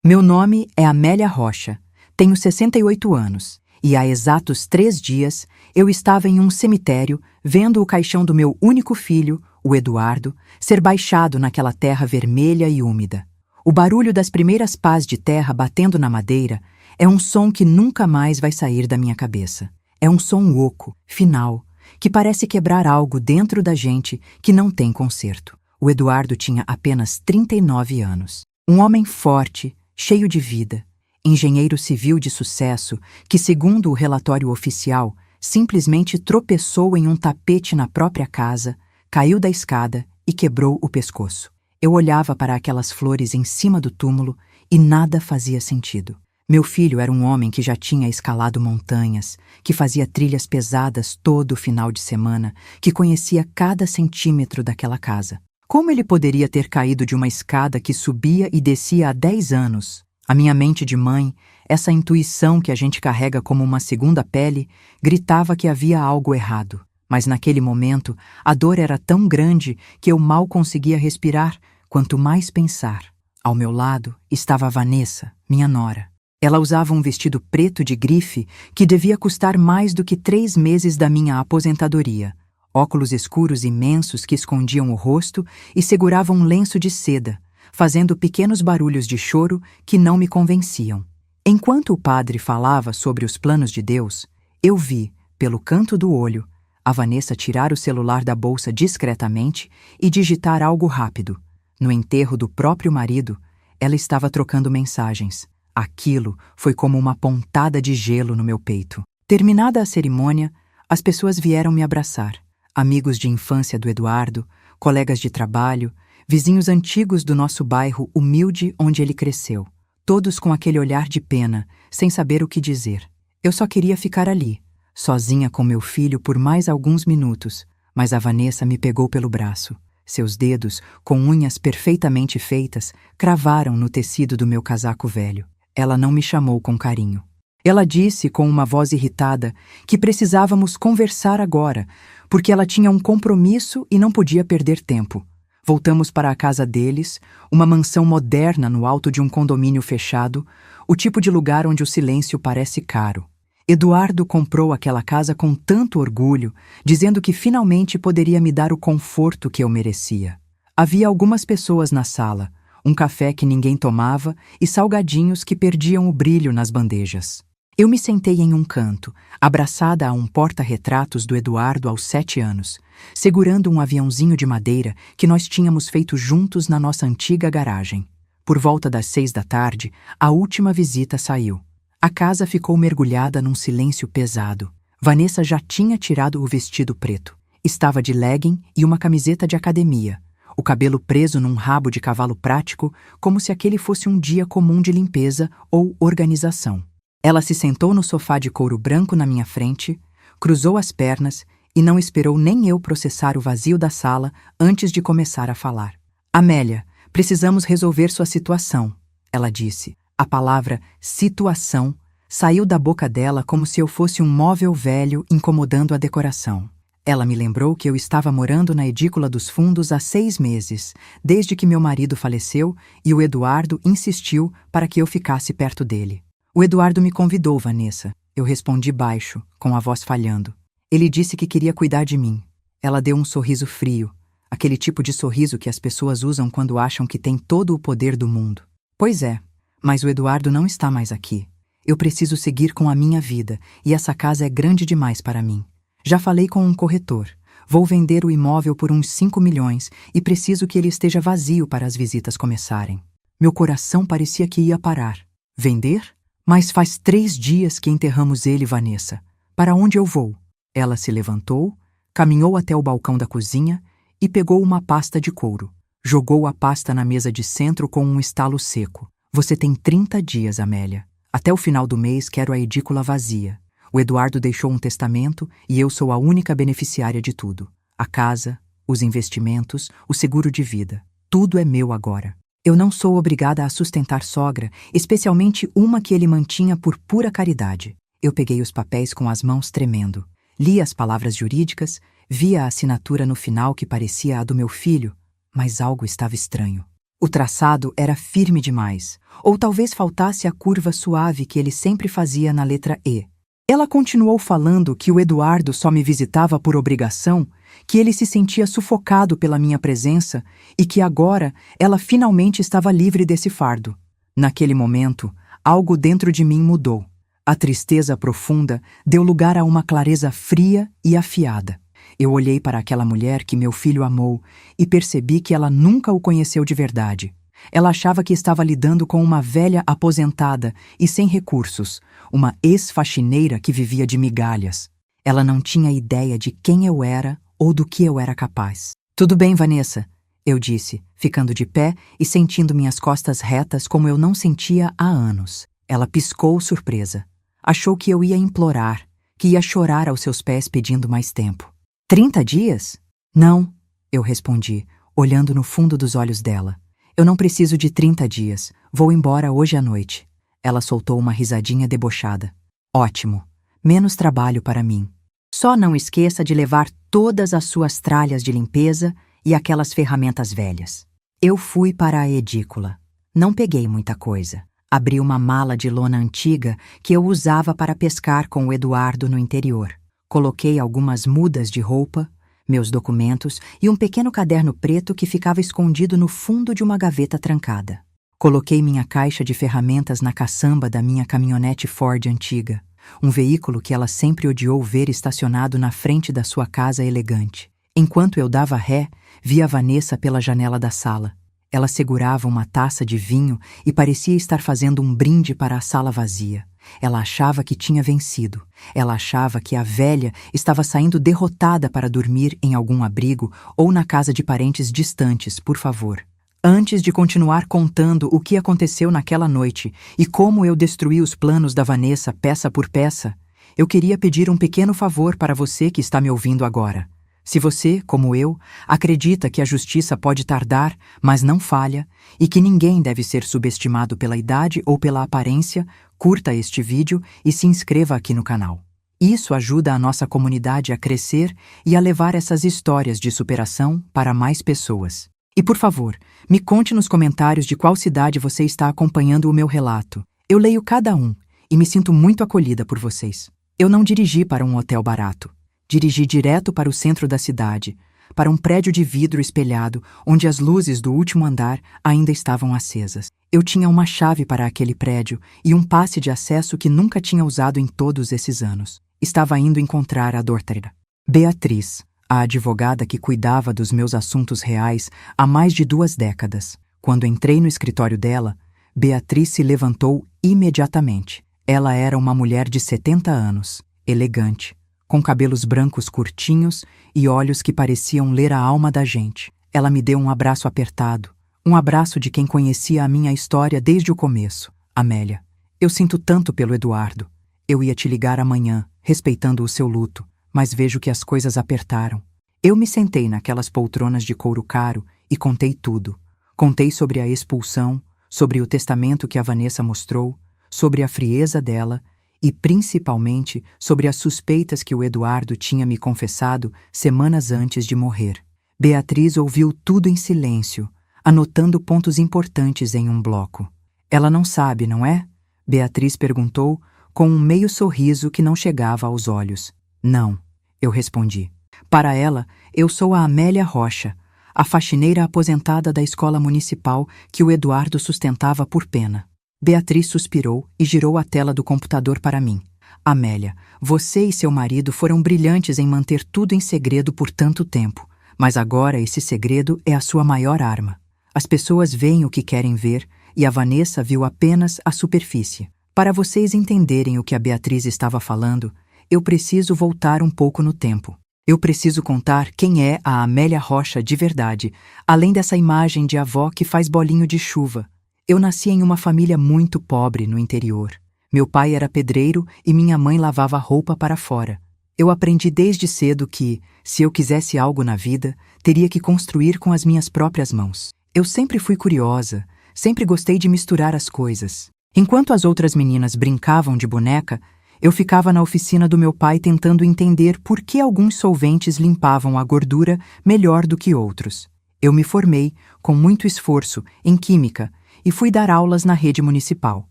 Meu nome é Amélia Rocha, tenho 68 anos e há exatos 3 dias eu estava em um cemitério vendo o caixão do meu único filho, o Eduardo, ser baixado naquela terra vermelha e úmida. O barulho das primeiras pás de terra batendo na madeira é um som que nunca mais vai sair da minha cabeça. É um som oco, final, que parece quebrar algo dentro da gente que não tem conserto. O Eduardo tinha apenas 39 anos. Um homem forte, cheio de vida, engenheiro civil de sucesso que, segundo o relatório oficial, simplesmente tropeçou em um tapete na própria casa, caiu da escada e quebrou o pescoço. Eu olhava para aquelas flores em cima do túmulo e nada fazia sentido. Meu filho era um homem que já tinha escalado montanhas, que fazia trilhas pesadas todo final de semana, que conhecia cada centímetro daquela casa. Como ele poderia ter caído de uma escada que subia e descia há 10 anos? A minha mente de mãe, essa intuição que a gente carrega como uma segunda pele, gritava que havia algo errado. Mas naquele momento, a dor era tão grande que eu mal conseguia respirar, quanto mais pensar. Ao meu lado estava a Vanessa, minha nora. Ela usava um vestido preto de grife que devia custar mais do que 3 meses da minha aposentadoria. Óculos escuros imensos que escondiam o rosto e seguravam um lenço de seda, fazendo pequenos barulhos de choro que não me convenciam. Enquanto o padre falava sobre os planos de Deus, eu vi, pelo canto do olho, a Vanessa tirar o celular da bolsa discretamente e digitar algo rápido. No enterro do próprio marido, ela estava trocando mensagens. Aquilo foi como uma pontada de gelo no meu peito. Terminada a cerimônia, as pessoas vieram me abraçar. Amigos de infância do Eduardo, colegas de trabalho, vizinhos antigos do nosso bairro humilde onde ele cresceu. Todos com aquele olhar de pena, sem saber o que dizer. Eu só queria ficar ali, sozinha com meu filho por mais alguns minutos, mas a Vanessa me pegou pelo braço. Seus dedos, com unhas perfeitamente feitas, cravaram no tecido do meu casaco velho. Ela não me chamou com carinho. Ela disse com uma voz irritada que precisávamos conversar agora, porque ela tinha um compromisso e não podia perder tempo. Voltamos para a casa deles, uma mansão moderna no alto de um condomínio fechado, o tipo de lugar onde o silêncio parece caro. Eduardo comprou aquela casa com tanto orgulho, dizendo que finalmente poderia me dar o conforto que eu merecia. Havia algumas pessoas na sala, um café que ninguém tomava e salgadinhos que perdiam o brilho nas bandejas. Eu me sentei em um canto, abraçada a um porta-retratos do Eduardo aos 7 anos, segurando um aviãozinho de madeira que nós tínhamos feito juntos na nossa antiga garagem. Por volta das 6 da tarde, a última visita saiu. A casa ficou mergulhada num silêncio pesado. Vanessa já tinha tirado o vestido preto. Estava de legging e uma camiseta de academia, o cabelo preso num rabo de cavalo prático, como se aquele fosse um dia comum de limpeza ou organização. Ela se sentou no sofá de couro branco na minha frente, cruzou as pernas e não esperou nem eu processar o vazio da sala antes de começar a falar. Amélia, precisamos resolver sua situação, ela disse. A palavra situação saiu da boca dela como se eu fosse um móvel velho incomodando a decoração. Ela me lembrou que eu estava morando na edícula dos fundos há 6 meses, desde que meu marido faleceu e o Eduardo insistiu para que eu ficasse perto dele. O Eduardo me convidou, Vanessa. Eu respondi baixo, com a voz falhando. Ele disse que queria cuidar de mim. Ela deu um sorriso frio, aquele tipo de sorriso que as pessoas usam quando acham que têm todo o poder do mundo. Pois é, mas o Eduardo não está mais aqui. Eu preciso seguir com a minha vida e essa casa é grande demais para mim. Já falei com um corretor. Vou vender o imóvel por uns 5 milhões e preciso que ele esteja vazio para as visitas começarem. Meu coração parecia que ia parar. Vender? Mas faz 3 dias que enterramos ele, Vanessa. Para onde eu vou? Ela se levantou, caminhou até o balcão da cozinha e pegou uma pasta de couro. Jogou a pasta na mesa de centro com um estalo seco. Você tem 30 dias, Amélia. Até o final do mês quero a edícula vazia. O Eduardo deixou um testamento e eu sou a única beneficiária de tudo. A casa, os investimentos, o seguro de vida. Tudo é meu agora. Eu não sou obrigada a sustentar sogra, especialmente uma que ele mantinha por pura caridade. Eu peguei os papéis com as mãos tremendo. Li as palavras jurídicas, vi a assinatura no final que parecia a do meu filho, mas algo estava estranho. O traçado era firme demais, ou talvez faltasse a curva suave que ele sempre fazia na letra E. Ela continuou falando que o Eduardo só me visitava por obrigação, que ele se sentia sufocado pela minha presença e que agora ela finalmente estava livre desse fardo. Naquele momento, algo dentro de mim mudou. A tristeza profunda deu lugar a uma clareza fria e afiada. Eu olhei para aquela mulher que meu filho amou e percebi que ela nunca o conheceu de verdade. Ela achava que estava lidando com uma velha aposentada e sem recursos, uma ex-faxineira que vivia de migalhas. Ela não tinha ideia de quem eu era ou do que eu era capaz. "Tudo bem, Vanessa", eu disse, ficando de pé e sentindo minhas costas retas como eu não sentia há anos. Ela piscou surpresa. Achou que eu ia implorar, que ia chorar aos seus pés pedindo mais tempo. 30 dias? Não, eu respondi, olhando no fundo dos olhos dela. Eu não preciso de 30 dias. Vou embora hoje à noite. Ela soltou uma risadinha debochada. Ótimo. Menos trabalho para mim. Só não esqueça de levar todas as suas tralhas de limpeza e aquelas ferramentas velhas. Eu fui para a edícula. Não peguei muita coisa. Abri uma mala de lona antiga que eu usava para pescar com o Eduardo no interior. Coloquei algumas mudas de roupa, meus documentos e um pequeno caderno preto que ficava escondido no fundo de uma gaveta trancada. Coloquei minha caixa de ferramentas na caçamba da minha caminhonete Ford antiga, um veículo que ela sempre odiou ver estacionado na frente da sua casa elegante. Enquanto eu dava ré, vi a Vanessa pela janela da sala. Ela segurava uma taça de vinho e parecia estar fazendo um brinde para a sala vazia. Ela achava que tinha vencido. Ela achava que a velha estava saindo derrotada para dormir em algum abrigo ou na casa de parentes distantes, por favor. Antes de continuar contando o que aconteceu naquela noite e como eu destruí os planos da Vanessa peça por peça, eu queria pedir um pequeno favor para você que está me ouvindo agora. Se você, como eu, acredita que a justiça pode tardar, mas não falha, e que ninguém deve ser subestimado pela idade ou pela aparência, curta este vídeo e se inscreva aqui no canal. Isso ajuda a nossa comunidade a crescer e a levar essas histórias de superação para mais pessoas. E por favor, me conte nos comentários de qual cidade você está acompanhando o meu relato. Eu leio cada um e me sinto muito acolhida por vocês. Eu não dirigi para um hotel barato. Dirigi direto para o centro da cidade, para um prédio de vidro espelhado, onde as luzes do último andar ainda estavam acesas. Eu tinha uma chave para aquele prédio e um passe de acesso que nunca tinha usado em todos esses anos. Estava indo encontrar a doutora Beatriz, a advogada que cuidava dos meus assuntos reais há mais de 2 décadas. Quando entrei no escritório dela, Beatriz se levantou imediatamente. Ela era uma mulher de 70 anos, elegante, com cabelos brancos curtinhos e olhos que pareciam ler a alma da gente. Ela me deu um abraço apertado, um abraço de quem conhecia a minha história desde o começo. Amélia, eu sinto tanto pelo Eduardo. Eu ia te ligar amanhã, respeitando o seu luto, mas vejo que as coisas apertaram. Eu me sentei naquelas poltronas de couro caro e contei tudo. Contei sobre a expulsão, sobre o testamento que a Vanessa mostrou, sobre a frieza dela e, principalmente, sobre as suspeitas que o Eduardo tinha me confessado semanas antes de morrer. Beatriz ouviu tudo em silêncio, anotando pontos importantes em um bloco. Ela não sabe, não é? Beatriz perguntou, com um meio sorriso que não chegava aos olhos. Não, eu respondi. Para ela, eu sou a Amélia Rocha, a faxineira aposentada da escola municipal que o Eduardo sustentava por pena. Beatriz suspirou e girou a tela do computador para mim. Amélia, você e seu marido foram brilhantes em manter tudo em segredo por tanto tempo, mas agora esse segredo é a sua maior arma. As pessoas veem o que querem ver e a Vanessa viu apenas a superfície. Para vocês entenderem o que a Beatriz estava falando, eu preciso voltar um pouco no tempo. Eu preciso contar quem é a Amélia Rocha de verdade, além dessa imagem de avó que faz bolinho de chuva. Eu nasci em uma família muito pobre no interior. Meu pai era pedreiro e minha mãe lavava roupa para fora. Eu aprendi desde cedo que, se eu quisesse algo na vida, teria que construir com as minhas próprias mãos. Eu sempre fui curiosa, sempre gostei de misturar as coisas. Enquanto as outras meninas brincavam de boneca, eu ficava na oficina do meu pai tentando entender por que alguns solventes limpavam a gordura melhor do que outros. Eu me formei, com muito esforço, em Química e fui dar aulas na rede municipal.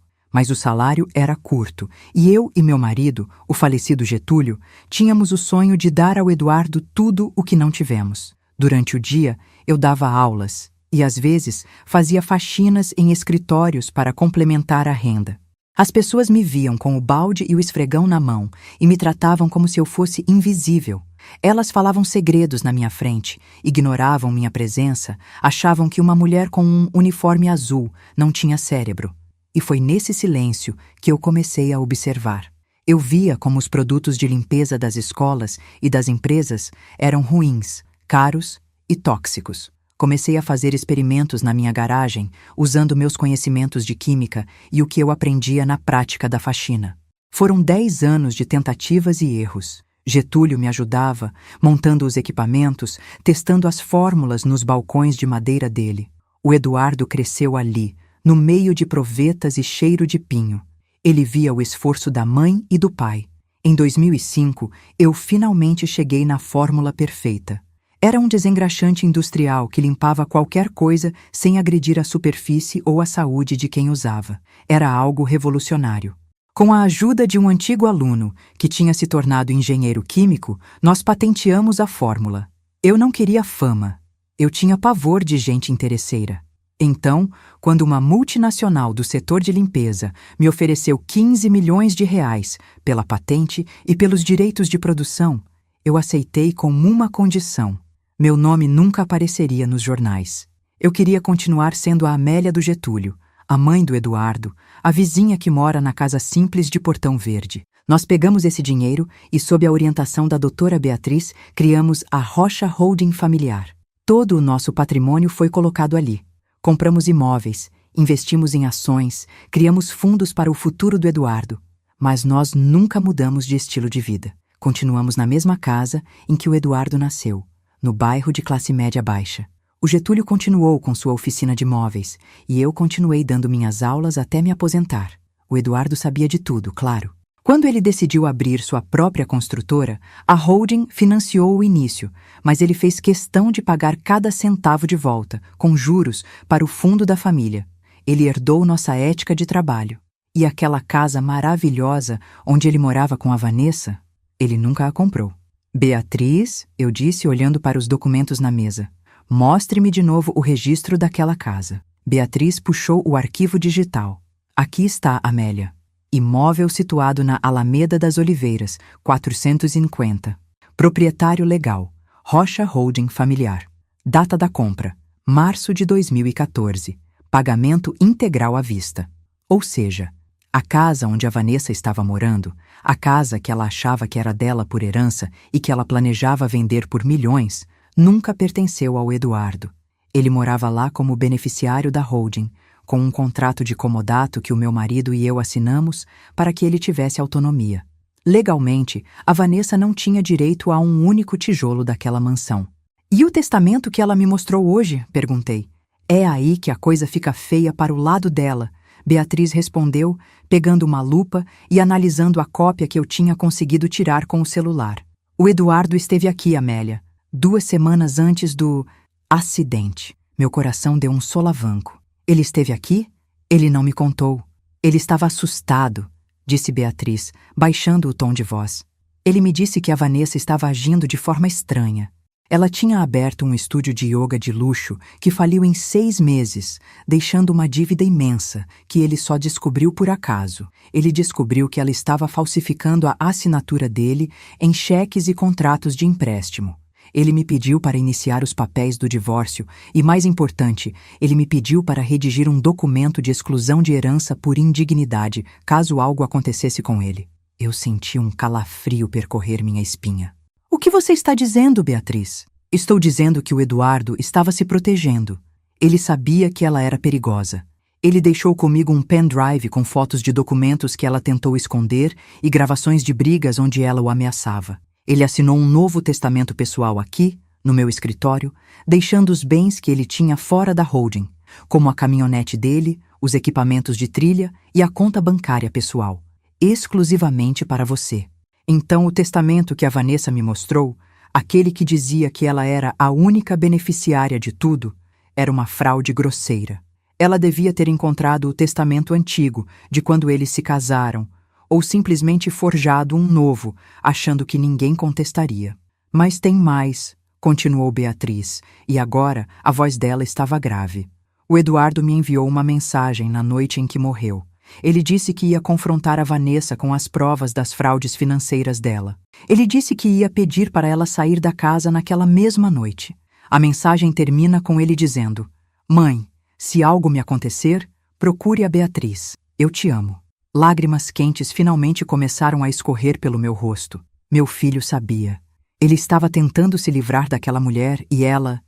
Mas o salário era curto e eu e meu marido, o falecido Getúlio, tínhamos o sonho de dar ao Eduardo tudo o que não tivemos. Durante o dia, eu dava aulas e, às vezes, fazia faxinas em escritórios para complementar a renda. As pessoas me viam com o balde e o esfregão na mão e me tratavam como se eu fosse invisível. Elas falavam segredos na minha frente, ignoravam minha presença, achavam que uma mulher com um uniforme azul não tinha cérebro. E foi nesse silêncio que eu comecei a observar. Eu via como os produtos de limpeza das escolas e das empresas eram ruins, caros e tóxicos. Comecei a fazer experimentos na minha garagem, usando meus conhecimentos de química e o que eu aprendia na prática da faxina. Foram 10 anos de tentativas e erros. Getúlio me ajudava, montando os equipamentos, testando as fórmulas nos balcões de madeira dele. O Eduardo cresceu ali, no meio de provetas e cheiro de pinho. Ele via o esforço da mãe e do pai. Em 2005, eu finalmente cheguei na fórmula perfeita. Era um desengraxante industrial que limpava qualquer coisa sem agredir a superfície ou a saúde de quem usava. Era algo revolucionário. Com a ajuda de um antigo aluno, que tinha se tornado engenheiro químico, nós patenteamos a fórmula. Eu não queria fama. Eu tinha pavor de gente interesseira. Então, quando uma multinacional do setor de limpeza me ofereceu 15 milhões de reais pela patente e pelos direitos de produção, eu aceitei com uma condição. Meu nome nunca apareceria nos jornais. Eu queria continuar sendo a Amélia do Getúlio, a mãe do Eduardo, a vizinha que mora na casa simples de Portão Verde. Nós pegamos esse dinheiro e, sob a orientação da doutora Beatriz, criamos a Rocha Holding Familiar. Todo o nosso patrimônio foi colocado ali. Compramos imóveis, investimos em ações, criamos fundos para o futuro do Eduardo. Mas nós nunca mudamos de estilo de vida. Continuamos na mesma casa em que o Eduardo nasceu, no bairro de classe média baixa. O Getúlio continuou com sua oficina de móveis e eu continuei dando minhas aulas até me aposentar. O Eduardo sabia de tudo, claro. Quando ele decidiu abrir sua própria construtora, a holding financiou o início, mas ele fez questão de pagar cada centavo de volta, com juros, para o fundo da família. Ele herdou nossa ética de trabalho. E aquela casa maravilhosa onde ele morava com a Vanessa, ele nunca a comprou. Beatriz, eu disse olhando para os documentos na mesa, mostre-me de novo o registro daquela casa. Beatriz puxou o arquivo digital. Aqui está, Amélia. Imóvel situado na Alameda das Oliveiras, 450. Proprietário legal, Rocha Holding Familiar. Data da compra, março de 2014. Pagamento integral à vista. Ou seja, a casa onde a Vanessa estava morando, a casa que ela achava que era dela por herança e que ela planejava vender por milhões, nunca pertenceu ao Eduardo. Ele morava lá como beneficiário da holding, com um contrato de comodato que o meu marido e eu assinamos para que ele tivesse autonomia. Legalmente, a Vanessa não tinha direito a um único tijolo daquela mansão. E o testamento que ela me mostrou hoje? Perguntei. É aí que a coisa fica feia para o lado dela, Beatriz respondeu, pegando uma lupa e analisando a cópia que eu tinha conseguido tirar com o celular. O Eduardo esteve aqui, Amélia, 2 semanas antes do acidente. Meu coração deu um solavanco. Ele esteve aqui? Ele não me contou. Ele estava assustado, disse Beatriz, baixando o tom de voz. Ele me disse que a Vanessa estava agindo de forma estranha. Ela tinha aberto um estúdio de yoga de luxo que faliu em 6 meses, deixando uma dívida imensa que ele só descobriu por acaso. Ele descobriu que ela estava falsificando a assinatura dele em cheques e contratos de empréstimo. Ele me pediu para iniciar os papéis do divórcio e, mais importante, ele me pediu para redigir um documento de exclusão de herança por indignidade, caso algo acontecesse com ele. Eu senti um calafrio percorrer minha espinha. O que você está dizendo, Beatriz? Estou dizendo que o Eduardo estava se protegendo. Ele sabia que ela era perigosa. Ele deixou comigo um pendrive com fotos de documentos que ela tentou esconder e gravações de brigas onde ela o ameaçava. Ele assinou um novo testamento pessoal aqui, no meu escritório, deixando os bens que ele tinha fora da holding, como a caminhonete dele, os equipamentos de trilha e a conta bancária pessoal, exclusivamente para você. Então, o testamento que a Vanessa me mostrou Aquele que dizia que ela era a única beneficiária de tudo era uma fraude grosseira. Ela devia ter encontrado o testamento antigo de quando eles se casaram, ou simplesmente forjado um novo, achando que ninguém contestaria. Mas tem mais, continuou Beatriz, e agora a voz dela estava grave. O Eduardo me enviou uma mensagem na noite em que morreu. Ele disse que ia confrontar a Vanessa com as provas das fraudes financeiras dela. Ele disse que ia pedir para ela sair da casa naquela mesma noite. A mensagem termina com ele dizendo: "Mãe, se algo me acontecer, procure a Beatriz. Eu te amo." Lágrimas quentes finalmente começaram a escorrer pelo meu rosto. Meu filho sabia. Ele estava tentando se livrar daquela mulher e ela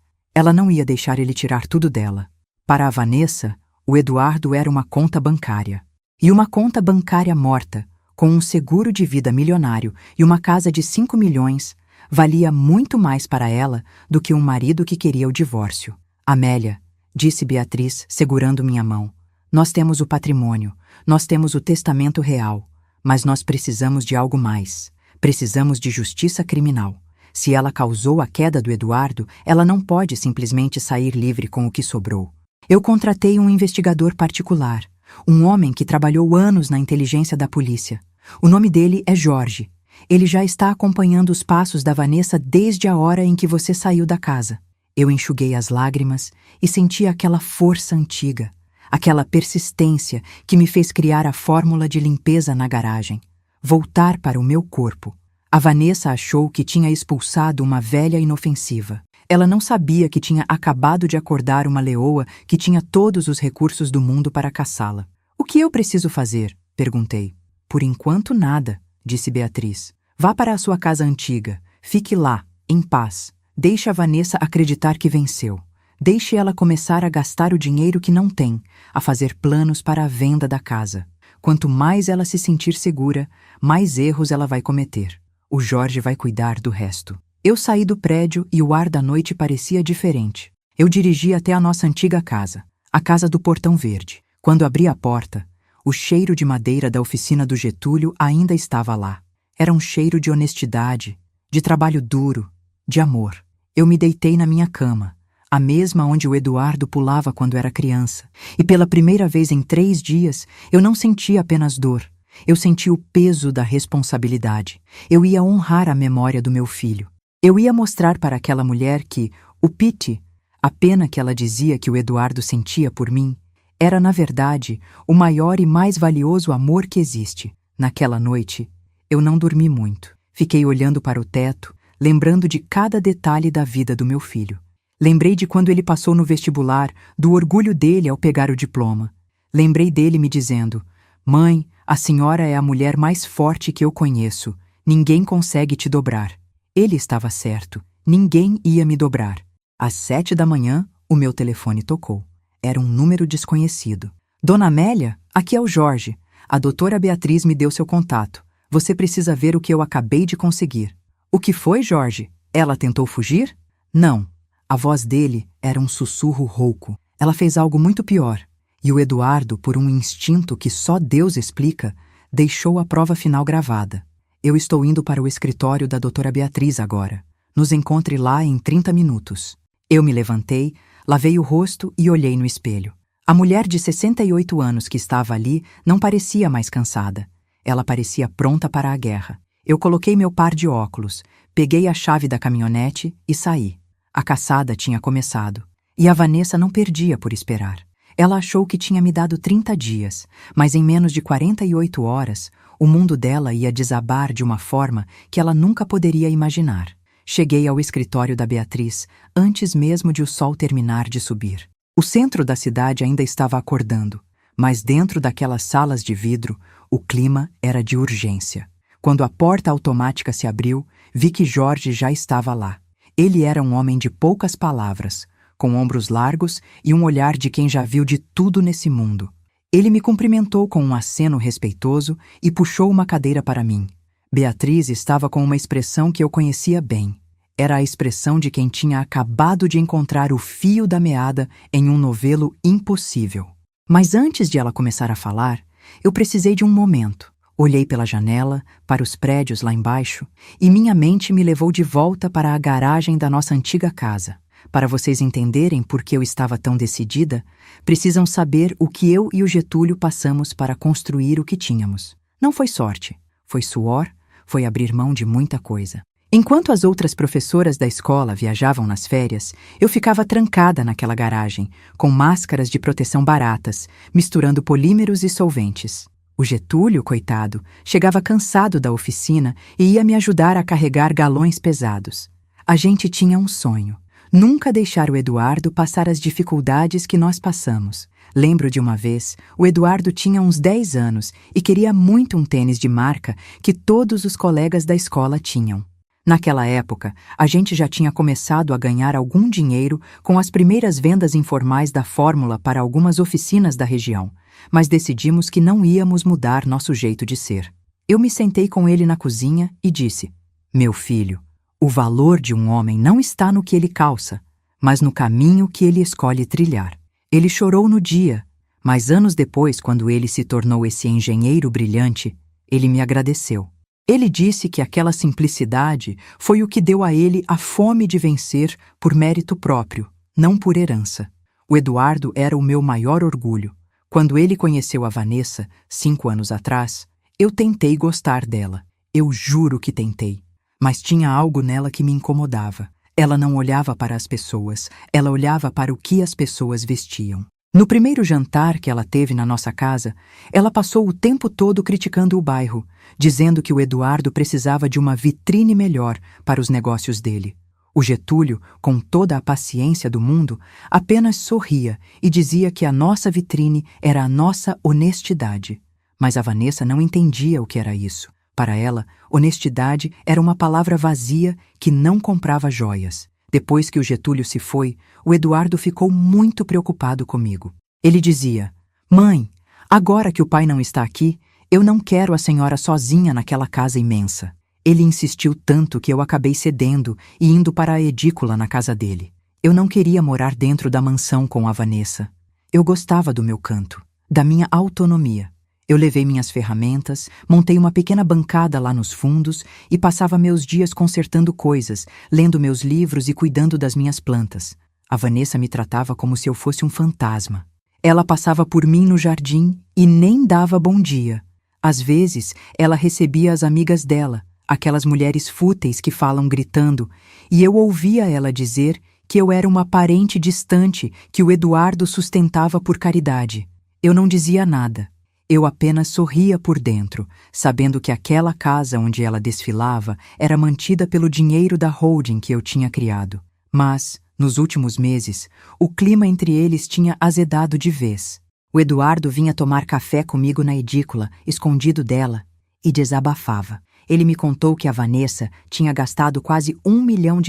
não ia deixar ele tirar tudo dela. Para a Vanessa, o Eduardo era uma conta bancária. E uma conta bancária morta, com um seguro de vida milionário e uma casa de 5 milhões, valia muito mais para ela do que um marido que queria o divórcio. "Amélia", disse Beatriz, segurando minha mão, "nós temos o patrimônio, nós temos o testamento real, mas nós precisamos de algo mais. Precisamos de justiça criminal. Se ela causou a queda do Eduardo, ela não pode simplesmente sair livre com o que sobrou. Eu contratei um investigador particular, um homem que trabalhou anos na inteligência da polícia. O nome dele é Jorge. Ele já está acompanhando os passos da Vanessa desde a hora em que você saiu da casa." Eu enxuguei as lágrimas e senti aquela força antiga, aquela persistência que me fez criar a fórmula de limpeza na garagem. Voltar para o meu corpo. A Vanessa achou que tinha expulsado uma velha inofensiva. Ela não sabia que tinha acabado de acordar uma leoa que tinha todos os recursos do mundo para caçá-la. "O que eu preciso fazer?" perguntei. "Por enquanto, nada", disse Beatriz. "Vá para a sua casa antiga. Fique lá, em paz. Deixe a Vanessa acreditar que venceu. Deixe ela começar a gastar o dinheiro que não tem, a fazer planos para a venda da casa. Quanto mais ela se sentir segura, mais erros ela vai cometer. O Jorge vai cuidar do resto." Eu saí do prédio e o ar da noite parecia diferente. Eu dirigi até a nossa antiga casa, a casa do Portão Verde. Quando abri a porta, o cheiro de madeira da oficina do Getúlio ainda estava lá. Era um cheiro de honestidade, de trabalho duro, de amor. Eu me deitei na minha cama, a mesma onde o Eduardo pulava quando era criança, e pela primeira vez em 3 dias eu não senti apenas dor. Eu senti o peso da responsabilidade. Eu ia honrar a memória do meu filho. Eu ia mostrar para aquela mulher que o pity, a pena que ela dizia que o Eduardo sentia por mim, era, na verdade, o maior e mais valioso amor que existe. Naquela noite, eu não dormi muito. Fiquei olhando para o teto, lembrando de cada detalhe da vida do meu filho. Lembrei de quando ele passou no vestibular, do orgulho dele ao pegar o diploma. Lembrei dele me dizendo: "Mãe, a senhora é a mulher mais forte que eu conheço. Ninguém consegue te dobrar." Ele estava certo. Ninguém ia me dobrar. Às 7 da manhã, o meu telefone tocou. Era um número desconhecido. "Dona Amélia, aqui é o Jorge. A doutora Beatriz me deu seu contato. Você precisa ver o que eu acabei de conseguir." "O que foi, Jorge? Ela tentou fugir?" "Não." A voz dele era um sussurro rouco. "Ela fez algo muito pior." E o Eduardo, por um instinto que só Deus explica, deixou a prova final gravada. "Eu estou indo para o escritório da doutora Beatriz agora. Nos encontre lá em 30 minutos." Eu me levantei, lavei o rosto e olhei no espelho. A mulher de 68 anos que estava ali não parecia mais cansada. Ela parecia pronta para a guerra. Eu coloquei meu par de óculos, peguei a chave da caminhonete e saí. A caçada tinha começado. E a Vanessa não perdia por esperar. Ela achou que tinha me dado 30 dias, mas em menos de 48 horas, o mundo dela ia desabar de uma forma que ela nunca poderia imaginar. Cheguei ao escritório da Beatriz antes mesmo de o sol terminar de subir. O centro da cidade ainda estava acordando, mas dentro daquelas salas de vidro, o clima era de urgência. Quando a porta automática se abriu, vi que Jorge já estava lá. Ele era um homem de poucas palavras, com ombros largos e um olhar de quem já viu de tudo nesse mundo. Ele me cumprimentou com um aceno respeitoso e puxou uma cadeira para mim. Beatriz estava com uma expressão que eu conhecia bem. Era a expressão de quem tinha acabado de encontrar o fio da meada em um novelo impossível. Mas antes de ela começar a falar, eu precisei de um momento. Olhei pela janela, para os prédios lá embaixo, e minha mente me levou de volta para a garagem da nossa antiga casa. Para vocês entenderem por que eu estava tão decidida, precisam saber o que eu e o Getúlio passamos para construir o que tínhamos. Não foi sorte, foi suor, foi abrir mão de muita coisa. Enquanto as outras professoras da escola viajavam nas férias, eu ficava trancada naquela garagem, com máscaras de proteção baratas, misturando polímeros e solventes. O Getúlio, coitado, chegava cansado da oficina e ia me ajudar a carregar galões pesados. A gente tinha um sonho: nunca deixar o Eduardo passar as dificuldades que nós passamos. Lembro de uma vez, o Eduardo tinha uns 10 anos e queria muito um tênis de marca que todos os colegas da escola tinham. Naquela época, a gente já tinha começado a ganhar algum dinheiro com as primeiras vendas informais da fórmula para algumas oficinas da região, mas decidimos que não íamos mudar nosso jeito de ser. Eu me sentei com ele na cozinha e disse: "Meu filho, o valor de um homem não está no que ele calça, mas no caminho que ele escolhe trilhar." Ele chorou no dia, mas anos depois, quando ele se tornou esse engenheiro brilhante, ele me agradeceu. Ele disse que aquela simplicidade foi o que deu a ele a fome de vencer por mérito próprio, não por herança. O Eduardo era o meu maior orgulho. Quando ele conheceu a Vanessa, 5 anos atrás, eu tentei gostar dela. Eu juro que tentei. Mas tinha algo nela que me incomodava. Ela não olhava para as pessoas, ela olhava para o que as pessoas vestiam. No primeiro jantar que ela teve na nossa casa, ela passou o tempo todo criticando o bairro, dizendo que o Eduardo precisava de uma vitrine melhor para os negócios dele. O Getúlio, com toda a paciência do mundo, apenas sorria e dizia que a nossa vitrine era a nossa honestidade. Mas a Vanessa não entendia o que era isso. Para ela, honestidade era uma palavra vazia que não comprava joias. Depois que o Getúlio se foi, o Eduardo ficou muito preocupado comigo. Ele dizia: "Mãe, agora que o pai não está aqui, eu não quero a senhora sozinha naquela casa imensa." Ele insistiu tanto que eu acabei cedendo e indo para a edícula na casa dele. Eu não queria morar dentro da mansão com a Vanessa. Eu gostava do meu canto, da minha autonomia. Eu levei minhas ferramentas, montei uma pequena bancada lá nos fundos e passava meus dias consertando coisas, lendo meus livros e cuidando das minhas plantas. A Vanessa me tratava como se eu fosse um fantasma. Ela passava por mim no jardim e nem dava bom dia. Às vezes, ela recebia as amigas dela, aquelas mulheres fúteis que falam gritando, e eu ouvia ela dizer que eu era uma parente distante que o Eduardo sustentava por caridade. Eu não dizia nada. Eu apenas sorria por dentro, sabendo que aquela casa onde ela desfilava era mantida pelo dinheiro da holding que eu tinha criado. Mas, nos últimos meses, o clima entre eles tinha azedado de vez. O Eduardo vinha tomar café comigo na edícula, escondido dela, e desabafava. Ele me contou que a Vanessa tinha gastado quase R$ 1 milhão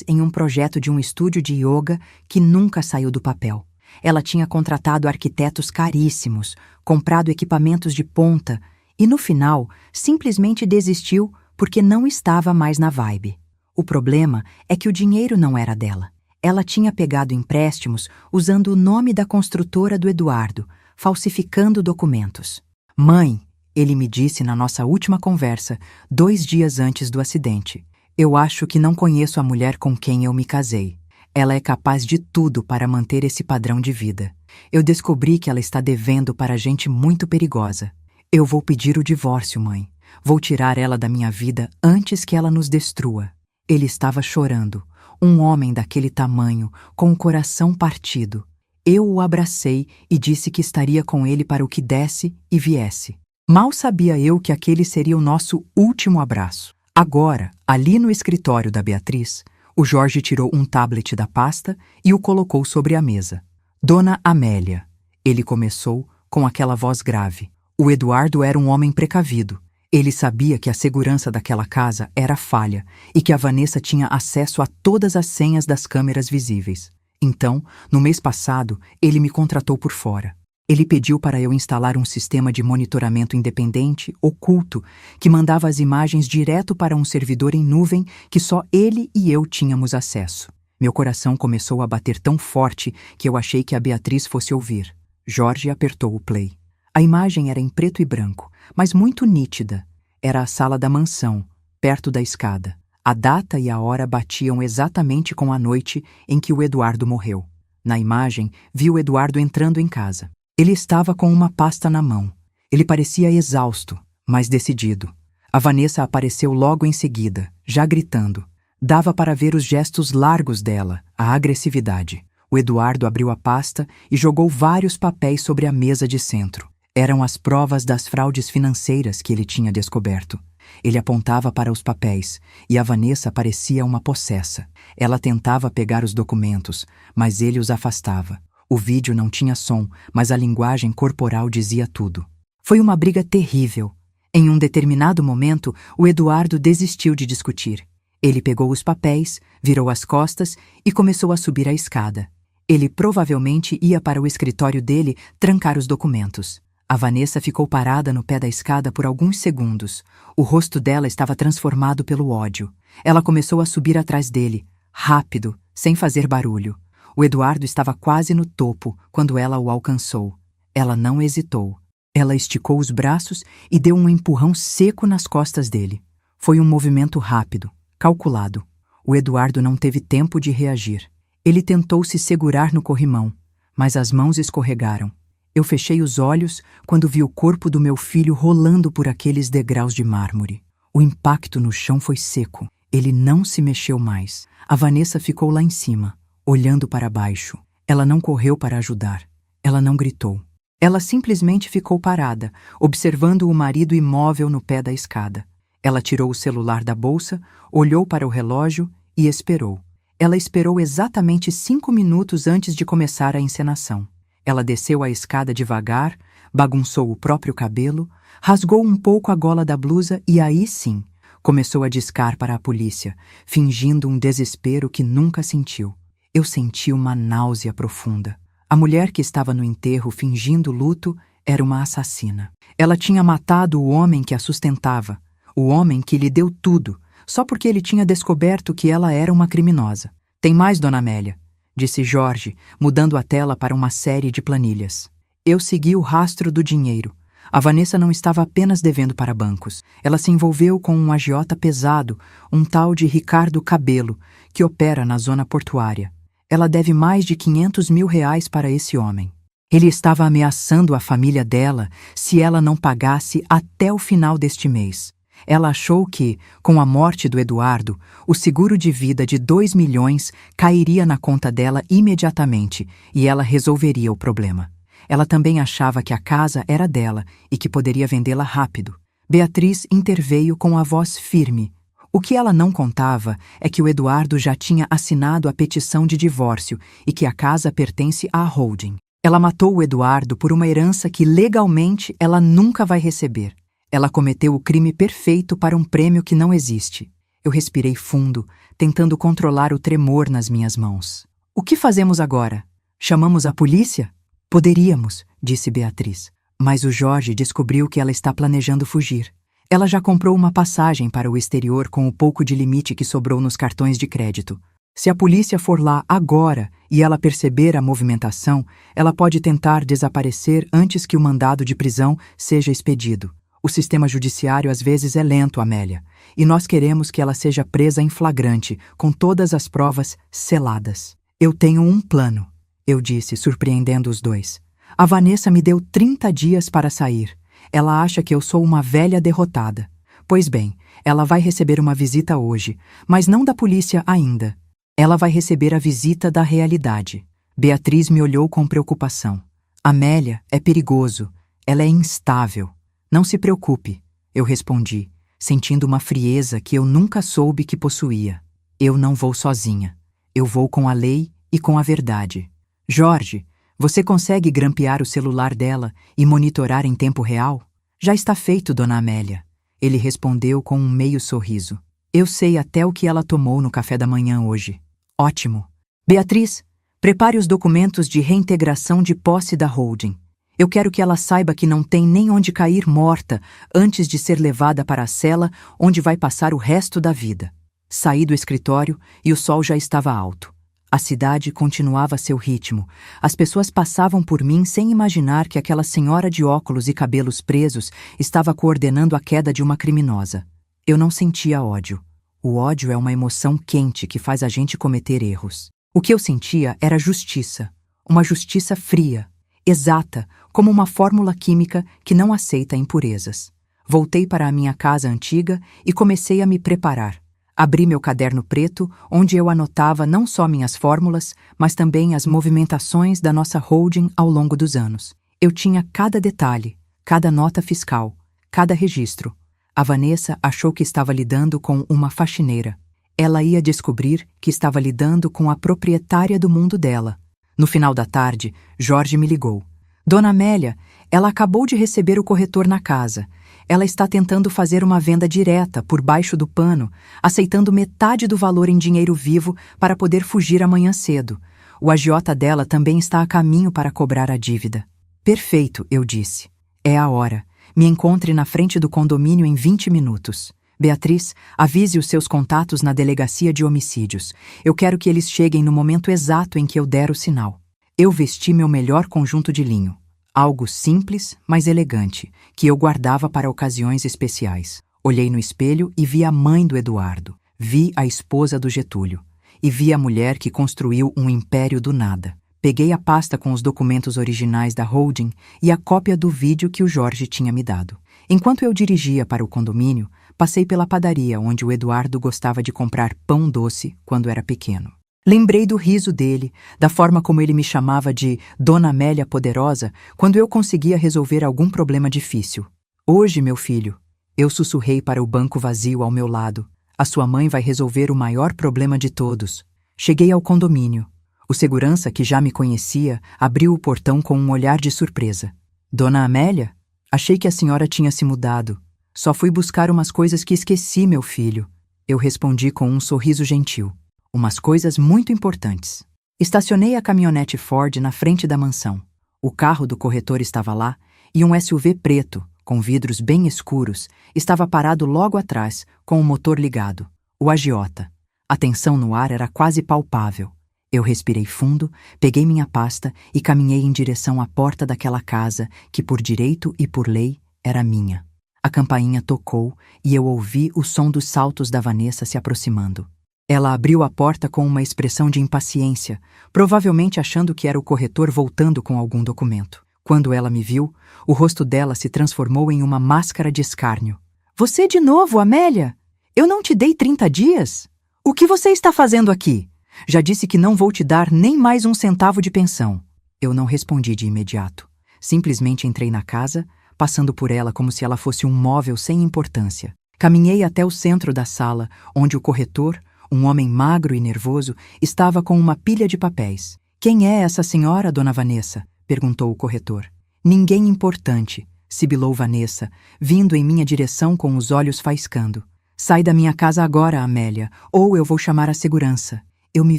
em um projeto de um estúdio de yoga que nunca saiu do papel. Ela tinha contratado arquitetos caríssimos, comprado equipamentos de ponta e, no final, simplesmente desistiu porque não estava mais na vibe. O problema é que o dinheiro não era dela. Ela tinha pegado empréstimos usando o nome da construtora do Eduardo, falsificando documentos. "Mãe", ele me disse na nossa última conversa, 2 dias antes do acidente, "eu acho que não conheço a mulher com quem eu me casei. Ela é capaz de tudo para manter esse padrão de vida. Eu descobri que ela está devendo para gente muito perigosa. Eu vou pedir o divórcio, mãe. Vou tirar ela da minha vida antes que ela nos destrua." Ele estava chorando, um homem daquele tamanho, com o coração partido. Eu o abracei e disse que estaria com ele para o que desse e viesse. Mal sabia eu que aquele seria o nosso último abraço. Agora, ali no escritório da Beatriz, o Jorge tirou um tablet da pasta e o colocou sobre a mesa. "Dona Amélia", ele começou com aquela voz grave. O Eduardo era um homem precavido. Ele sabia que a segurança daquela casa era falha e que a Vanessa tinha acesso a todas as senhas das câmeras visíveis. Então, no mês passado, ele me contratou por fora. Ele pediu para eu instalar um sistema de monitoramento independente, oculto, que mandava as imagens direto para um servidor em nuvem que só ele e eu tínhamos acesso. Meu coração começou a bater tão forte que eu achei que a Beatriz fosse ouvir. Jorge apertou o play. A imagem era em preto e branco, mas muito nítida. Era a sala da mansão, perto da escada. A data e a hora batiam exatamente com a noite em que o Eduardo morreu. Na imagem, vi o Eduardo entrando em casa. Ele estava com uma pasta na mão. Ele parecia exausto, mas decidido. A Vanessa apareceu logo em seguida, já gritando. Dava para ver os gestos largos dela, a agressividade. O Eduardo abriu a pasta e jogou vários papéis sobre a mesa de centro. Eram as provas das fraudes financeiras que ele tinha descoberto. Ele apontava para os papéis, e a Vanessa parecia uma possessa. Ela tentava pegar os documentos, mas ele os afastava. O vídeo não tinha som, mas a linguagem corporal dizia tudo. Foi uma briga terrível. Em um determinado momento, o Eduardo desistiu de discutir. Ele pegou os papéis, virou as costas e começou a subir a escada. Ele provavelmente ia para o escritório dele trancar os documentos. A Vanessa ficou parada no pé da escada por alguns segundos. O rosto dela estava transformado pelo ódio. Ela começou a subir atrás dele, rápido, sem fazer barulho. O Eduardo estava quase no topo quando ela o alcançou. Ela não hesitou. Ela esticou os braços e deu um empurrão seco nas costas dele. Foi um movimento rápido, calculado. O Eduardo não teve tempo de reagir. Ele tentou se segurar no corrimão, mas as mãos escorregaram. Eu fechei os olhos quando vi o corpo do meu filho rolando por aqueles degraus de mármore. O impacto no chão foi seco. Ele não se mexeu mais. A Vanessa ficou lá em cima, olhando para baixo. Ela não correu para ajudar. Ela não gritou. Ela simplesmente ficou parada, observando o marido imóvel no pé da escada. Ela tirou o celular da bolsa, olhou para o relógio e esperou. Ela esperou exatamente 5 minutos antes de começar a encenação. Ela desceu a escada devagar, bagunçou o próprio cabelo, rasgou um pouco a gola da blusa e aí sim, começou a discar para a polícia, fingindo um desespero que nunca sentiu. Eu senti uma náusea profunda. A mulher que estava no enterro fingindo luto era uma assassina. Ela tinha matado o homem que a sustentava, o homem que lhe deu tudo, só porque ele tinha descoberto que ela era uma criminosa. Tem mais, Dona Amélia, disse Jorge, mudando a tela para uma série de planilhas. Eu segui o rastro do dinheiro. A Vanessa não estava apenas devendo para bancos. Ela se envolveu com um agiota pesado, um tal de Ricardo Cabelo, que opera na zona portuária. Ela deve mais de R$500 mil para esse homem. Ele estava ameaçando a família dela se ela não pagasse até o final deste mês. Ela achou que, com a morte do Eduardo, o seguro de vida de 2 milhões cairia na conta dela imediatamente e ela resolveria o problema. Ela também achava que a casa era dela e que poderia vendê-la rápido. Beatriz interveio com a voz firme. O que ela não contava é que o Eduardo já tinha assinado a petição de divórcio e que a casa pertence à holding. Ela matou o Eduardo por uma herança que legalmente ela nunca vai receber. Ela cometeu o crime perfeito para um prêmio que não existe. Eu respirei fundo, tentando controlar o tremor nas minhas mãos. O que fazemos agora? Chamamos a polícia? Poderíamos, disse Beatriz. Mas o Jorge descobriu que ela está planejando fugir. Ela já comprou uma passagem para o exterior com o pouco de limite que sobrou nos cartões de crédito. Se a polícia for lá agora e ela perceber a movimentação, ela pode tentar desaparecer antes que o mandado de prisão seja expedido. O sistema judiciário às vezes é lento, Amélia, e nós queremos que ela seja presa em flagrante, com todas as provas seladas. Eu tenho um plano, eu disse, surpreendendo os dois. A Vanessa me deu 30 dias para sair. Ela acha que eu sou uma velha derrotada. Pois bem, ela vai receber uma visita hoje, mas não da polícia ainda. Ela vai receber a visita da realidade. Beatriz me olhou com preocupação. Amélia, é perigoso. Ela é instável. Não se preocupe, eu respondi, sentindo uma frieza que eu nunca soube que possuía. Eu não vou sozinha. Eu vou com a lei e com a verdade. Jorge, você consegue grampear o celular dela e monitorar em tempo real? Já está feito, Dona Amélia. Ele respondeu com um meio sorriso. Eu sei até o que ela tomou no café da manhã hoje. Ótimo. Beatriz, prepare os documentos de reintegração de posse da holding. Eu quero que ela saiba que não tem nem onde cair morta antes de ser levada para a cela onde vai passar o resto da vida. Saí do escritório e o sol já estava alto. A cidade continuava seu ritmo. As pessoas passavam por mim sem imaginar que aquela senhora de óculos e cabelos presos estava coordenando a queda de uma criminosa. Eu não sentia ódio. O ódio é uma emoção quente que faz a gente cometer erros. O que eu sentia era justiça. Uma justiça fria, exata, como uma fórmula química que não aceita impurezas. Voltei para a minha casa antiga e comecei a me preparar. Abri meu caderno preto, onde eu anotava não só minhas fórmulas, mas também as movimentações da nossa holding ao longo dos anos. Eu tinha cada detalhe, cada nota fiscal, cada registro. A Vanessa achou que estava lidando com uma faxineira. Ela ia descobrir que estava lidando com a proprietária do mundo dela. No final da tarde, Jorge me ligou. Dona Amélia, ela acabou de receber o corretor na casa. Ela está tentando fazer uma venda direta, por baixo do pano, aceitando metade do valor em dinheiro vivo para poder fugir amanhã cedo. O agiota dela também está a caminho para cobrar a dívida. Perfeito, eu disse. É a hora. Me encontre na frente do condomínio em 20 minutos. Beatriz, avise os seus contatos na delegacia de homicídios. Eu quero que eles cheguem no momento exato em que eu der o sinal. Eu vesti meu melhor conjunto de linho. Algo simples, mas elegante, que eu guardava para ocasiões especiais. Olhei no espelho e vi a mãe do Eduardo. Vi a esposa do Getúlio. E vi a mulher que construiu um império do nada. Peguei a pasta com os documentos originais da holding e a cópia do vídeo que o Jorge tinha me dado. Enquanto eu dirigia para o condomínio, passei pela padaria onde o Eduardo gostava de comprar pão doce quando era pequeno. Lembrei do riso dele, da forma como ele me chamava de Dona Amélia Poderosa quando eu conseguia resolver algum problema difícil. Hoje, meu filho, eu sussurrei para o banco vazio ao meu lado. A sua mãe vai resolver o maior problema de todos. Cheguei ao condomínio. O segurança, que já me conhecia, abriu o portão com um olhar de surpresa. Dona Amélia? Achei que a senhora tinha se mudado. Só fui buscar umas coisas que esqueci, meu filho. Eu respondi com um sorriso gentil. Umas coisas muito importantes. Estacionei a caminhonete Ford na frente da mansão. O carro do corretor estava lá e um SUV preto, com vidros bem escuros, estava parado logo atrás, com o motor ligado. O agiota. A tensão no ar era quase palpável. Eu respirei fundo, peguei minha pasta e caminhei em direção à porta daquela casa que, por direito e por lei, era minha. A campainha tocou e eu ouvi o som dos saltos da Vanessa se aproximando. Ela abriu a porta com uma expressão de impaciência, provavelmente achando que era o corretor voltando com algum documento. Quando ela me viu, o rosto dela se transformou em uma máscara de escárnio. Você de novo, Amélia? Eu não te dei 30 dias? O que você está fazendo aqui? Já disse que não vou te dar nem mais um centavo de pensão. Eu não respondi de imediato. Simplesmente entrei na casa, passando por ela como se ela fosse um móvel sem importância. Caminhei até o centro da sala, onde o corretor, um homem magro e nervoso, estava com uma pilha de papéis. Quem é essa senhora, dona Vanessa? Perguntou o corretor. Ninguém importante, sibilou Vanessa, vindo em minha direção com os olhos faiscando. Sai da minha casa agora, Amélia, ou eu vou chamar a segurança. Eu me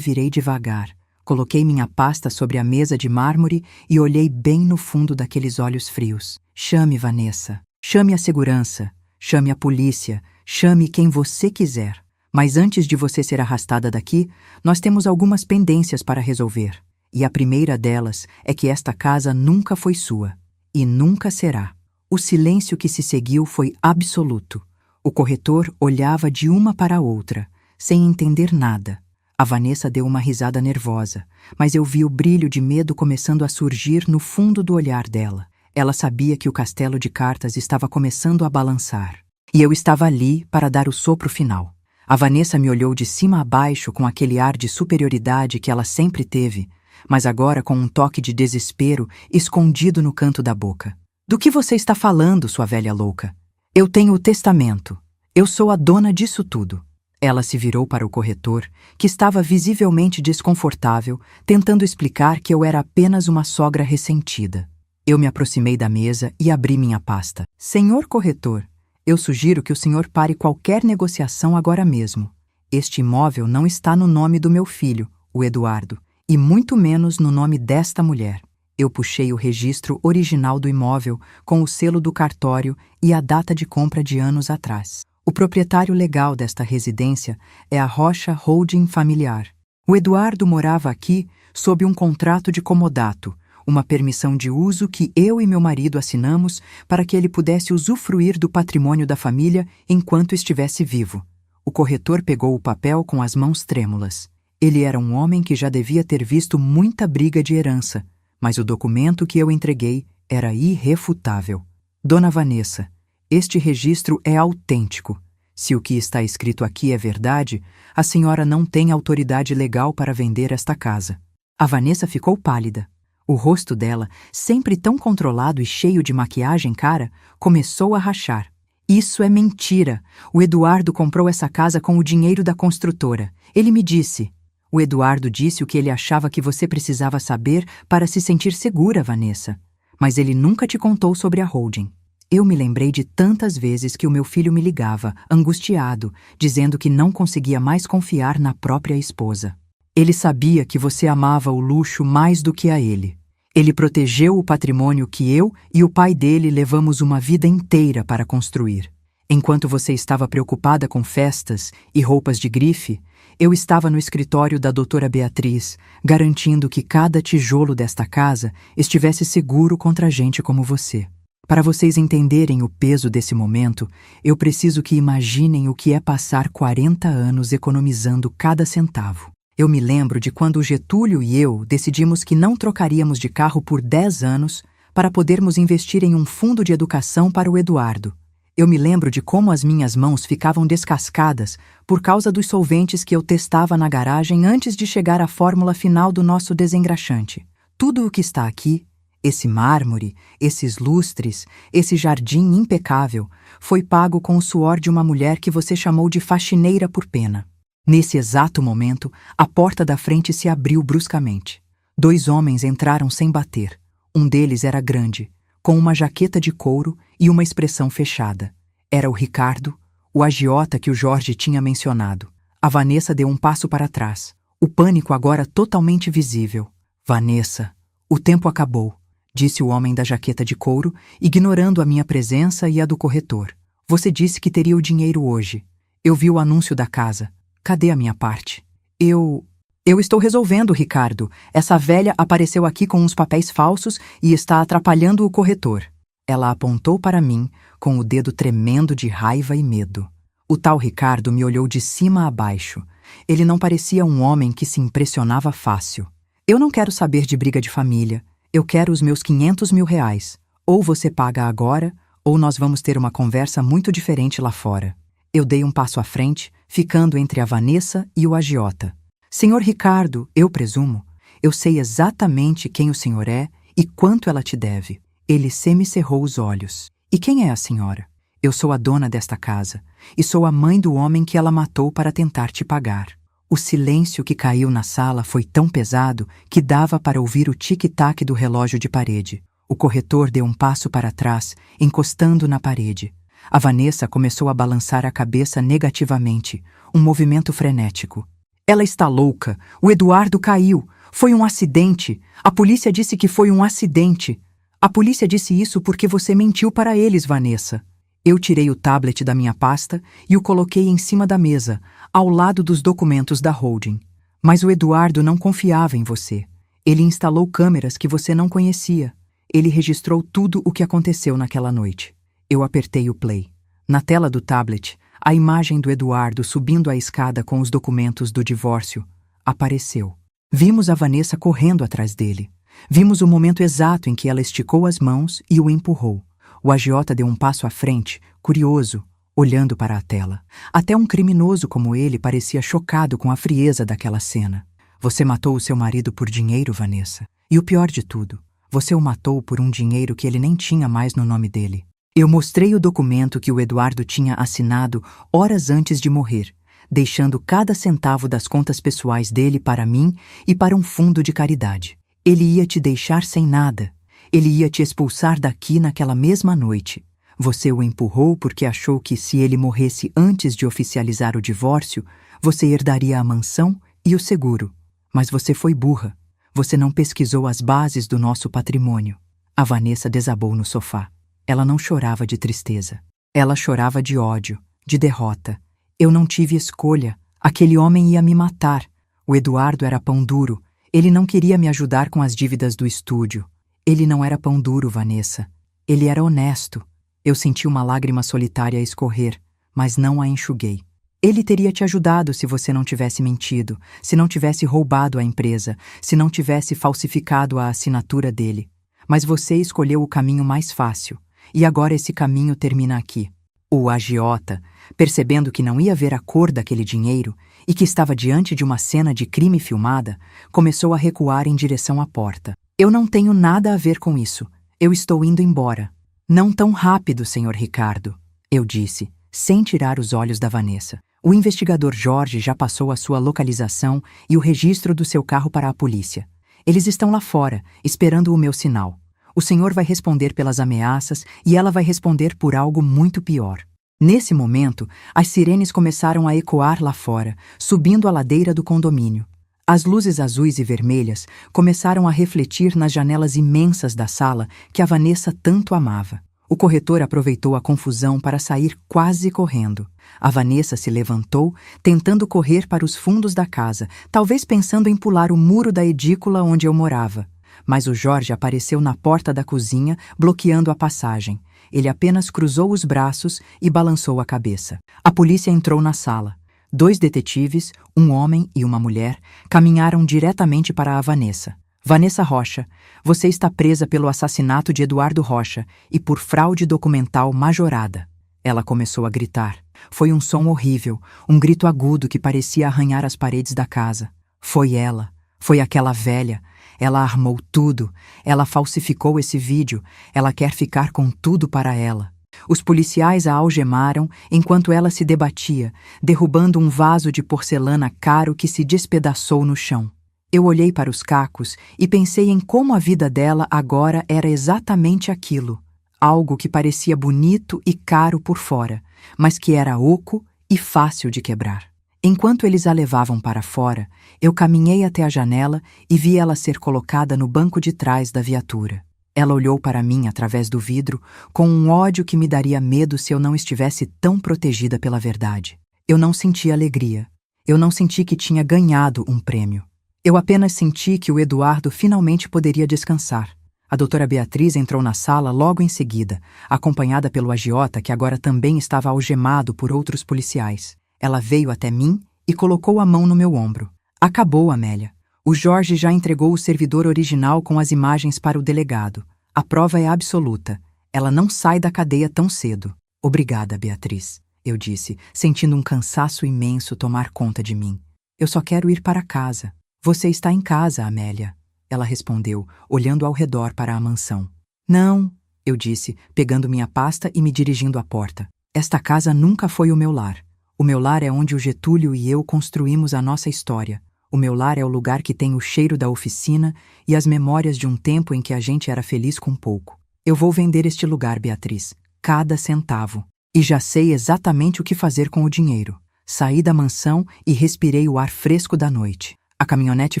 virei devagar, coloquei minha pasta sobre a mesa de mármore e olhei bem no fundo daqueles olhos frios. Chame Vanessa, chame a segurança, chame a polícia, chame quem você quiser. Mas antes de você ser arrastada daqui, nós temos algumas pendências para resolver. E a primeira delas é que esta casa nunca foi sua. E nunca será. O silêncio que se seguiu foi absoluto. O corretor olhava de uma para a outra, sem entender nada. A Vanessa deu uma risada nervosa, mas eu vi o brilho de medo começando a surgir no fundo do olhar dela. Ela sabia que o castelo de cartas estava começando a balançar. E eu estava ali para dar o sopro final. A Vanessa me olhou de cima a baixo com aquele ar de superioridade que ela sempre teve, mas agora com um toque de desespero escondido no canto da boca. Do que você está falando, sua velha louca? Eu tenho o testamento. Eu sou a dona disso tudo. Ela se virou para o corretor, que estava visivelmente desconfortável, tentando explicar que eu era apenas uma sogra ressentida. Eu me aproximei da mesa e abri minha pasta. Senhor corretor, eu sugiro que o senhor pare qualquer negociação agora mesmo. Este imóvel não está no nome do meu filho, o Eduardo, e muito menos no nome desta mulher. Eu puxei o registro original do imóvel com o selo do cartório e a data de compra de anos atrás. O proprietário legal desta residência é a Rocha Holding Familiar. O Eduardo morava aqui sob um contrato de comodato, uma permissão de uso que eu e meu marido assinamos para que ele pudesse usufruir do patrimônio da família enquanto estivesse vivo. O corretor pegou o papel com as mãos trêmulas. Ele era um homem que já devia ter visto muita briga de herança, mas o documento que eu entreguei era irrefutável. Dona Vanessa, este registro é autêntico. Se o que está escrito aqui é verdade, a senhora não tem autoridade legal para vender esta casa. A Vanessa ficou pálida. O rosto dela, sempre tão controlado e cheio de maquiagem cara, começou a rachar. Isso é mentira. O Eduardo comprou essa casa com o dinheiro da construtora. Ele me disse. O Eduardo disse o que ele achava que você precisava saber para se sentir segura, Vanessa. Mas ele nunca te contou sobre a holding. Eu me lembrei de tantas vezes que o meu filho me ligava, angustiado, dizendo que não conseguia mais confiar na própria esposa. Ele sabia que você amava o luxo mais do que a ele. Ele protegeu o patrimônio que eu e o pai dele levamos uma vida inteira para construir. Enquanto você estava preocupada com festas e roupas de grife, eu estava no escritório da doutora Beatriz, garantindo que cada tijolo desta casa estivesse seguro contra gente como você. Para vocês entenderem o peso desse momento, eu preciso que imaginem o que é passar 40 anos economizando cada centavo. Eu me lembro de quando o Getúlio e eu decidimos que não trocaríamos de carro por 10 anos para podermos investir em um fundo de educação para o Eduardo. Eu me lembro de como as minhas mãos ficavam descascadas por causa dos solventes que eu testava na garagem antes de chegar à fórmula final do nosso desengraxante. Tudo o que está aqui, esse mármore, esses lustres, esse jardim impecável, foi pago com o suor de uma mulher que você chamou de faxineira por pena. Nesse exato momento, a porta da frente se abriu bruscamente. 2 homens entraram sem bater. Um deles era grande, com uma jaqueta de couro e uma expressão fechada. Era o Ricardo, o agiota que o Jorge tinha mencionado. A Vanessa deu um passo para trás, o pânico agora totalmente visível. Vanessa, o tempo acabou, disse o homem da jaqueta de couro, ignorando a minha presença e a do corretor. Você disse que teria o dinheiro hoje. Eu vi o anúncio da casa. Cadê a minha parte? Eu estou resolvendo, Ricardo. Essa velha apareceu aqui com uns papéis falsos e está atrapalhando o corretor. Ela apontou para mim, com o dedo tremendo de raiva e medo. O tal Ricardo me olhou de cima a baixo. Ele não parecia um homem que se impressionava fácil. Eu não quero saber de briga de família. Eu quero os meus 500 mil reais. Ou você paga agora, ou nós vamos ter uma conversa muito diferente lá fora. Eu dei um passo à frente, ficando entre a Vanessa e o agiota. Senhor Ricardo, eu presumo, eu sei exatamente quem o senhor é e quanto ela te deve. Ele semicerrou os olhos. E quem é a senhora? Eu sou a dona desta casa, e sou a mãe do homem que ela matou para tentar te pagar. O silêncio que caiu na sala foi tão pesado que dava para ouvir o tic-tac do relógio de parede. O corretor deu um passo para trás, encostando na parede. A Vanessa começou a balançar a cabeça negativamente, um movimento frenético. Ela está louca. O Eduardo caiu. Foi um acidente. A polícia disse que foi um acidente. A polícia disse isso porque você mentiu para eles, Vanessa. Eu tirei o tablet da minha pasta e o coloquei em cima da mesa, ao lado dos documentos da holding. Mas o Eduardo não confiava em você. Ele instalou câmeras que você não conhecia. Ele registrou tudo o que aconteceu naquela noite. Eu apertei o play. Na tela do tablet, a imagem do Eduardo subindo a escada com os documentos do divórcio apareceu. Vimos a Vanessa correndo atrás dele. Vimos o momento exato em que ela esticou as mãos e o empurrou. O agiota deu um passo à frente, curioso, olhando para a tela. Até um criminoso como ele parecia chocado com a frieza daquela cena. Você matou o seu marido por dinheiro, Vanessa. E o pior de tudo, você o matou por um dinheiro que ele nem tinha mais no nome dele. Eu mostrei o documento que o Eduardo tinha assinado horas antes de morrer, deixando cada centavo das contas pessoais dele para mim e para um fundo de caridade. Ele ia te deixar sem nada. Ele ia te expulsar daqui naquela mesma noite. Você o empurrou porque achou que se ele morresse antes de oficializar o divórcio, você herdaria a mansão e o seguro. Mas você foi burra. Você não pesquisou as bases do nosso patrimônio. A Vanessa desabou no sofá. Ela não chorava de tristeza. Ela chorava de ódio, de derrota. Eu não tive escolha. Aquele homem ia me matar. O Eduardo era pão duro. Ele não queria me ajudar com as dívidas do estúdio. Ele não era pão duro, Vanessa. Ele era honesto. Eu senti uma lágrima solitária escorrer, mas não a enxuguei. Ele teria te ajudado se você não tivesse mentido, se não tivesse roubado a empresa, se não tivesse falsificado a assinatura dele. Mas você escolheu o caminho mais fácil, e agora esse caminho termina aqui. O agiota, percebendo que não ia ver a cor daquele dinheiro e que estava diante de uma cena de crime filmada, começou a recuar em direção à porta. Eu não tenho nada a ver com isso. Eu estou indo embora. Não tão rápido, Sr. Ricardo, eu disse, sem tirar os olhos da Vanessa. O investigador Jorge já passou a sua localização e o registro do seu carro para a polícia. Eles estão lá fora, esperando o meu sinal. O senhor vai responder pelas ameaças e ela vai responder por algo muito pior. Nesse momento, as sirenes começaram a ecoar lá fora, subindo a ladeira do condomínio. As luzes azuis e vermelhas começaram a refletir nas janelas imensas da sala que a Vanessa tanto amava. O corretor aproveitou a confusão para sair quase correndo. A Vanessa se levantou, tentando correr para os fundos da casa, talvez pensando em pular o muro da edícula onde eu morava. Mas o Jorge apareceu na porta da cozinha, bloqueando a passagem. Ele apenas cruzou os braços e balançou a cabeça. A polícia entrou na sala. 2 detetives, um homem e uma mulher, caminharam diretamente para a Vanessa. Vanessa Rocha, você está presa pelo assassinato de Eduardo Rocha e por fraude documental majorada. Ela começou a gritar. Foi um som horrível, um grito agudo que parecia arranhar as paredes da casa. Foi ela, foi aquela velha. Ela armou tudo, ela falsificou esse vídeo, ela quer ficar com tudo para ela. Os policiais a algemaram enquanto ela se debatia, derrubando um vaso de porcelana caro que se despedaçou no chão. Eu olhei para os cacos e pensei em como a vida dela agora era exatamente aquilo. Algo que parecia bonito e caro por fora, mas que era oco e fácil de quebrar. Enquanto eles a levavam para fora, eu caminhei até a janela e vi ela ser colocada no banco de trás da viatura. Ela olhou para mim através do vidro com um ódio que me daria medo se eu não estivesse tão protegida pela verdade. Eu não senti alegria. Eu não senti que tinha ganhado um prêmio. Eu apenas senti que o Eduardo finalmente poderia descansar. A doutora Beatriz entrou na sala logo em seguida, acompanhada pelo agiota que agora também estava algemado por outros policiais. Ela veio até mim e colocou a mão no meu ombro. Acabou, Amélia. O Jorge já entregou o servidor original com as imagens para o delegado. A prova é absoluta. Ela não sai da cadeia tão cedo. Obrigada, Beatriz, eu disse, sentindo um cansaço imenso tomar conta de mim. Eu só quero ir para casa. Você está em casa, Amélia, ela respondeu, olhando ao redor para a mansão. Não, eu disse, pegando minha pasta e me dirigindo à porta. Esta casa nunca foi o meu lar. O meu lar é onde o Getúlio e eu construímos a nossa história. O meu lar é o lugar que tem o cheiro da oficina e as memórias de um tempo em que a gente era feliz com pouco. Eu vou vender este lugar, Beatriz, cada centavo. E já sei exatamente o que fazer com o dinheiro. Saí da mansão e respirei o ar fresco da noite. A caminhonete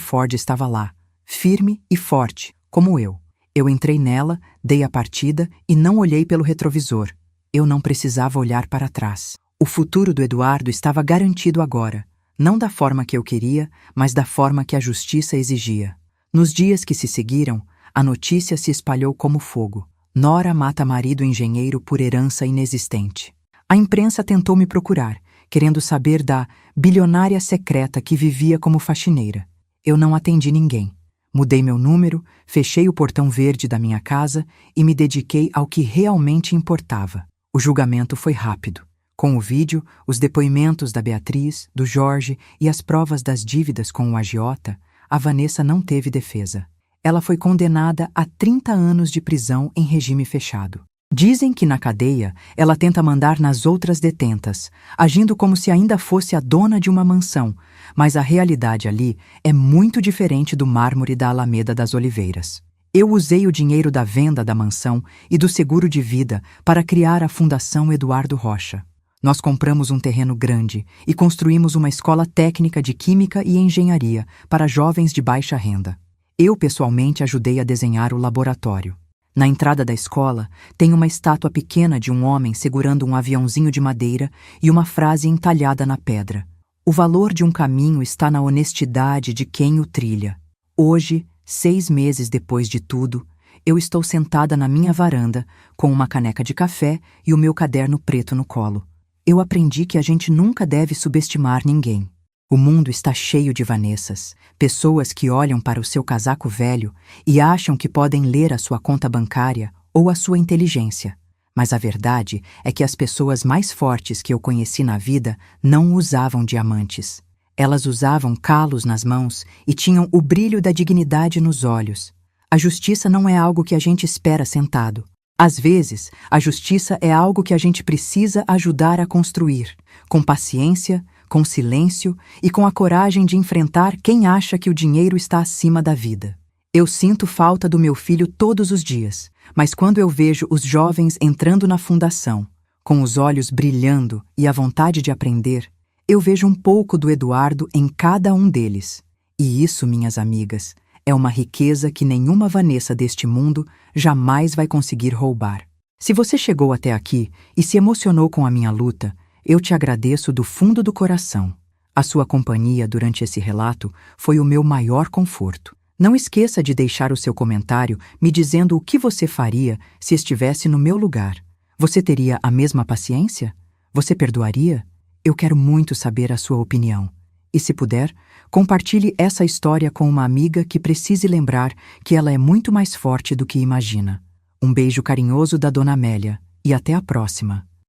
Ford estava lá, firme e forte, como eu. Eu entrei nela, dei a partida e não olhei pelo retrovisor. Eu não precisava olhar para trás. O futuro do Eduardo estava garantido agora, não da forma que eu queria, mas da forma que a justiça exigia. Nos dias que se seguiram, a notícia se espalhou como fogo. Nora mata marido engenheiro por herança inexistente. A imprensa tentou me procurar, querendo saber da bilionária secreta que vivia como faxineira. Eu não atendi ninguém. Mudei meu número, fechei o portão verde da minha casa e me dediquei ao que realmente importava. O julgamento foi rápido. Com o vídeo, os depoimentos da Beatriz, do Jorge e as provas das dívidas com o agiota, a Vanessa não teve defesa. Ela foi condenada a 30 anos de prisão em regime fechado. Dizem que na cadeia ela tenta mandar nas outras detentas, agindo como se ainda fosse a dona de uma mansão, mas a realidade ali é muito diferente do mármore da Alameda das Oliveiras. Eu usei o dinheiro da venda da mansão e do seguro de vida para criar a Fundação Eduardo Rocha. Nós compramos um terreno grande e construímos uma escola técnica de química e engenharia para jovens de baixa renda. Eu pessoalmente ajudei a desenhar o laboratório. Na entrada da escola, tem uma estátua pequena de um homem segurando um aviãozinho de madeira e uma frase entalhada na pedra: O valor de um caminho está na honestidade de quem o trilha. Hoje, 6 meses depois de tudo, eu estou sentada na minha varanda, com uma caneca de café e o meu caderno preto no colo. Eu aprendi que a gente nunca deve subestimar ninguém. O mundo está cheio de Vanessas, pessoas que olham para o seu casaco velho e acham que podem ler a sua conta bancária ou a sua inteligência. Mas a verdade é que as pessoas mais fortes que eu conheci na vida não usavam diamantes. Elas usavam calos nas mãos e tinham o brilho da dignidade nos olhos. A justiça não é algo que a gente espera sentado. Às vezes, a justiça é algo que a gente precisa ajudar a construir, com paciência, com silêncio e com a coragem de enfrentar quem acha que o dinheiro está acima da vida. Eu sinto falta do meu filho todos os dias, mas quando eu vejo os jovens entrando na fundação, com os olhos brilhando e a vontade de aprender, eu vejo um pouco do Eduardo em cada um deles. E isso, minhas amigas, é uma riqueza que nenhuma Vanessa deste mundo jamais vai conseguir roubar. Se você chegou até aqui e se emocionou com a minha luta, eu te agradeço do fundo do coração. A sua companhia durante esse relato foi o meu maior conforto. Não esqueça de deixar o seu comentário me dizendo o que você faria se estivesse no meu lugar. Você teria a mesma paciência? Você perdoaria? Eu quero muito saber a sua opinião. E se puder, compartilhe essa história com uma amiga que precise lembrar que ela é muito mais forte do que imagina. Um beijo carinhoso da Dona Amélia e até a próxima.